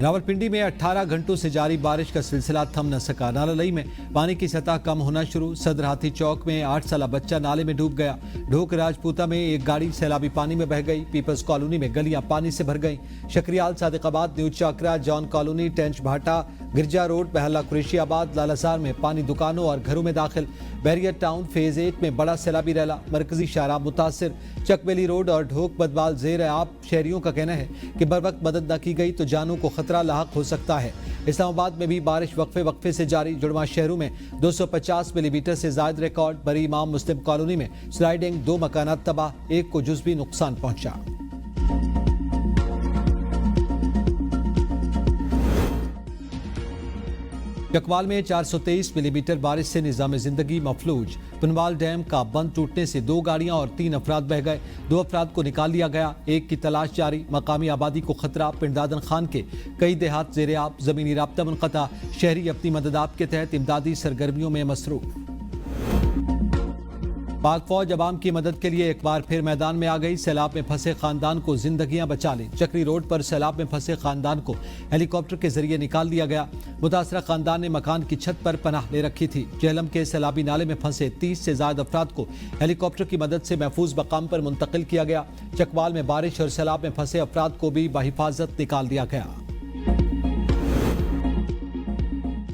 रावलपिंडी में 18 घंटों से जारी बारिश का सिलसिला थम न सका। नाला लई में पानी की सतह कम होना शुरू। सदर हाथी चौक में 8 साल बच्चा नाले में डूब गया। ढोक राजपूता में एक गाड़ी सैलाबी पानी में बह गई। पीपल्स कॉलोनी में गलियां पानी से भर गईं। शक्रियाल, सादिकाबाद, न्यू चाकरा, जॉन कॉलोनी, टेंच भाटा, गिरजा रोड, बहला कुरैशियाबाद, लालासार में पानी दुकानों और घरों में दाखिल। बैरियर टाउन फेज 8 में बड़ा सैलाबी रैला। मरकजी शाहराह मुतासिर। चकबेली रोड और ढोक बदवाल जेर आब। शहरियों का कहना है कि बर वक्त मदद न की गई तो जानों को खतरा लाहक हो सकता है। इस्लामाबाद में भी बारिश वक्फे से जारी। जुड़वा शहरों में 250 मिलीमीटर से ज्यादा रिकॉर्ड। बरी इमाम मुस्लिम कॉलोनी में स्लाइडिंग, 2 मकानात तबाह, एक को जुज़वी नुकसान पहुंचा। चकवाल में 423 मिलीमीटर बारिश से निजाम जिंदगी मफलूज। पुनवाल डैम का बंद टूटने से 2 गाड़ियां और 3 अफराद बह गए। 2 अफराद को निकाल लिया गया, एक की तलाश जारी। मकामी आबादी को खतरा। पिंडादन खान के कई देहात ज़ेरे आब। जमीनी राब्ता मुनक़ता। शहरी अपनी मदद आप के तहत इमदादी सरगर्मियों में मसरूफ। पाक फौज अवाम की मदद के लिए एक बार फिर मैदान में आ गई। सैलाब में फंसे खानदान को जिंदगियां बचा ली। चक्री रोड पर सैलाब में फंसे खानदान को हेलीकॉप्टर के जरिए निकाल दिया गया। मुतासरा खानदान ने मकान की छत पर पनाह ले रखी थी। जेहलम के सैलाबी नाले में फंसे 30 से ज्यादा अफराद को हेलीकॉप्टर की मदद से महफूज मकाम पर मुंतकिल किया गया। चकवाल में बारिश और सैलाब में फंसे अफराद को भी बहिफाजत निकाल दिया गया।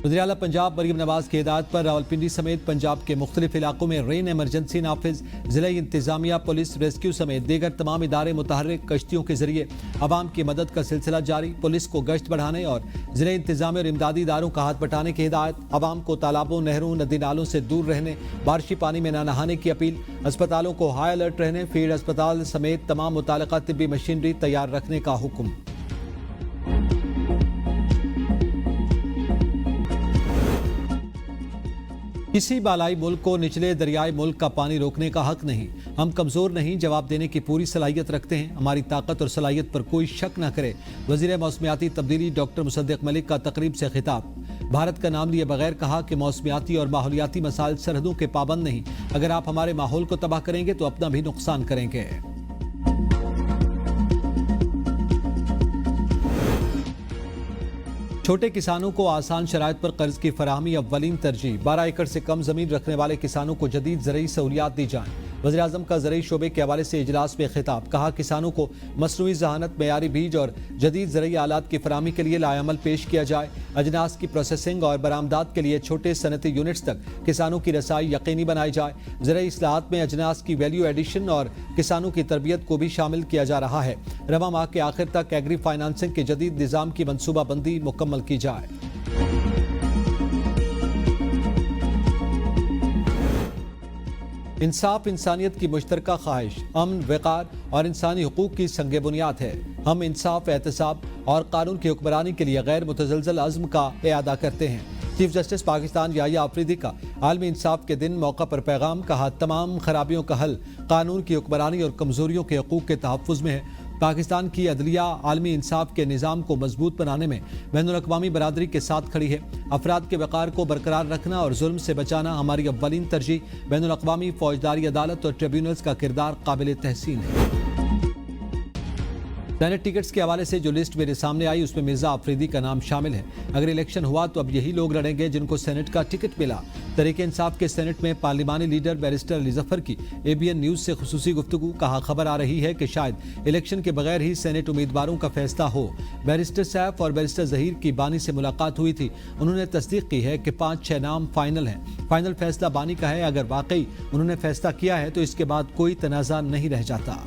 वज़ीर आला पंजाब मरीम नवाज की हिदायत पर रावलपिंडी समेत पंजाब के मुख्तलिफ इलाकों में रेन एमरजेंसी नाफिज। जिला इंतजामिया, पुलिस, रेस्क्यू समेत दीगर तमाम इदारे मुतहर्रिक कश्तियों के जरिए अवाम की मदद का सिलसिला जारी। पुलिस को गश्त बढ़ाने और जिला इंतजामिया और इमदादी इदारों का हाथ बटाने की हिदायत। अवाम को तालाबों, नहरों, नदी नालों से दूर रहने, बारिशी पानी में न नहाने की अपील। अस्पतालों को हाई अलर्ट रहने, फील्ड अस्पताल समेत तमाम मुताल्लिका तिब्बी मशीनरी तैयार रखने का हुक्म। किसी बालाई मुल्क को निचले दरियाई मुल्क का पानी रोकने का हक नहीं। हम कमज़ोर नहीं, जवाब देने की पूरी सलाहियत रखते हैं। हमारी ताकत और सलाहियत पर कोई शक न करे। वज़ीर मौसमियाती तब्दीली डॉक्टर मुसद्दिक मलिक का तकरीब से खिताब। भारत का नाम लिए बगैर कहा कि मौसमियाती और माहौलियाती मसाइल सरहदों के पाबंद नहीं। अगर आप हमारे माहौल को तबाह करेंगे तो अपना भी नुकसान करेंगे। छोटे किसानों को आसान शराइत पर कर्ज की फराहमी अव्वलीन तरजीह। 12 एकड़ से कम जमीन रखने वाले किसानों को जदीद ज़रई सहूलियात दी जाएं। वज़ीर आज़म का ज़रई शोबे के हवाले से इजलास में खिताब। कहा किसानों को मसनूई ज़हानत, मेयारी बीज और जदीद ज़रई आलात की फराहमी के लिए लाएअमल पेश किया जाए। अजनास की प्रोसेसिंग और बरामदात के लिए छोटे सनती यूनिट्स तक किसानों की रसाई यकीनी बनाई जाए। ज़रई इस्लाहात में अजनास की वैल्यू एडिशन और किसानों की तरबियत को भी शामिल किया जा रहा है। रवा माह के आखिर तक एग्री फाइनेंसिंग के जदीद निज़ाम की मनसूबाबंदी मुकम्मल की जाए। इंसाफ इंसानियत की मुश्तरका ख्वाहिश, अमन, वक़ार और इंसानी हुकूक की संग बुनियाद है। हम इंसाफ, एहतसाब और कानून की हुक्मरानी के लिए गैर मुतज़लज़ल अज़्म का इआदा करते हैं। चीफ जस्टिस पाकिस्तान याहिया आफरीदी का आलमी इंसाफ के दिन मौका पर पैगाम। कहा तमाम खराबियों का हल कानून की हुक्मरानी और कमज़ोरियों के हकूक़ के तहफ़्फ़ुज़ में है। पाकिस्तान की अदलिया आलमी इंसाफ के निज़ाम को मजबूत बनाने में बैनुल अक़वामी बरादरी के साथ खड़ी है। अफराद के वक़ार को बरकरार रखना और जुल्म से बचाना हमारी अव्वलीन तरजीह। बैनुल अक़वामी फौजदारी अदालत और ट्रिब्यूनल्स का किरदार काबिल तहसीन है। सेनेट टिकट्स के हवाले से जो लिस्ट मेरे सामने आई उसमें मिर्जा आफरीदी का नाम शामिल है। अगर इलेक्शन हुआ तो अब यही लोग लड़ेंगे जिनको सेनेट का टिकट मिला। तहरीक इंसाफ के सेनेट में पार्लिमानी लीडर बैरिस्टर अली ज़फ़र की ABN न्यूज़ से खुसूसी गुफ्तगू। कहा खबर आ रही है कि शायद इलेक्शन के बगैर ही सेनेट उम्मीदवारों का फैसला हो। बैरिस्टर सैफ और बैरिस्टर ज़हीर की बानी से मुलाकात हुई थी। उन्होंने तस्दीक की है कि 5-6 नाम फाइनल हैं। फाइनल फैसला बानी का है। अगर वाकई उन्होंने फैसला किया है तो इसके बाद कोई तनाज़ा नहीं रह जाता।